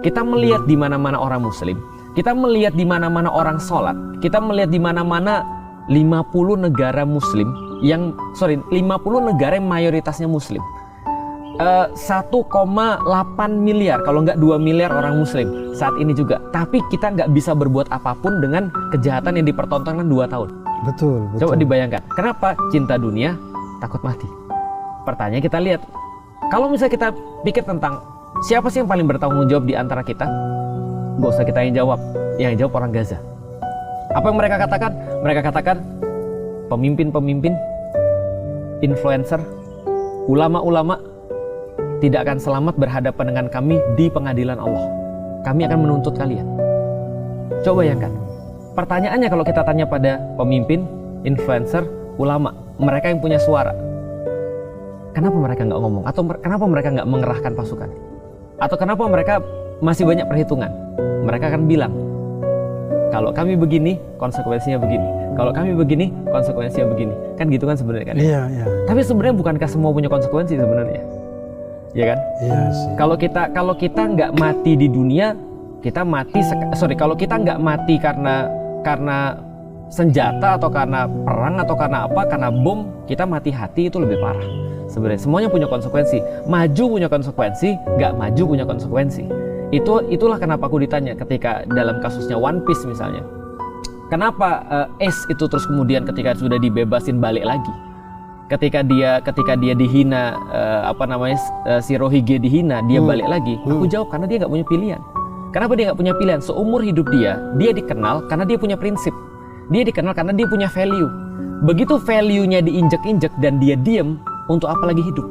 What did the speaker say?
Kita melihat di mana-mana orang muslim, kita melihat di mana-mana orang sholat, kita melihat di mana-mana 50 negara muslim 50 negara yang mayoritasnya muslim. 1,8 miliar, kalau nggak 2 miliar orang muslim saat ini juga. Tapi kita nggak bisa berbuat apapun dengan kejahatan yang dipertontonkan 2 tahun. Betul. Coba dibayangkan, kenapa cinta dunia takut mati? Pertanyaan kita lihat, kalau misalnya kita pikir tentang siapa sih yang paling bertanggung jawab di antara kita, nggak usah kita yang jawab orang Gaza. Apa yang mereka katakan? Mereka katakan pemimpin-pemimpin, influencer, ulama-ulama tidak akan selamat berhadapan dengan kami di pengadilan Allah. Kami akan menuntut kalian. Coba bayangkan. Pertanyaannya kalau kita tanya pada pemimpin, influencer, ulama, mereka yang punya suara, kenapa mereka nggak ngomong? Atau kenapa mereka nggak mengerahkan pasukan? Atau kenapa mereka masih banyak perhitungan? Mereka akan bilang, kalau kami begini, konsekuensinya begini. Kalau kami begini, konsekuensinya begini. Kan gitu kan sebenarnya kan? Iya. Tapi sebenarnya bukankah semua punya konsekuensi sebenarnya? Ya kan? Iya sih. Kalau kita nggak mati di dunia, kita mati. Kalau kita nggak mati karena senjata atau karena perang atau karena apa? Karena bom, kita mati hati, itu lebih parah. Sebenarnya semuanya punya konsekuensi. Maju punya konsekuensi, nggak maju punya konsekuensi. Itulah kenapa aku ditanya ketika dalam kasusnya One Piece misalnya. Kenapa Ace itu terus kemudian ketika sudah dibebasin balik lagi? Ketika dia dihina, si Rohige dihina, dia balik lagi. Aku jawab karena dia nggak punya pilihan. Kenapa dia nggak punya pilihan? Seumur hidup dia dikenal karena dia punya prinsip. Dia dikenal karena dia punya value. Begitu value-nya diinjek-injek dan dia diem, untuk apa lagi hidup?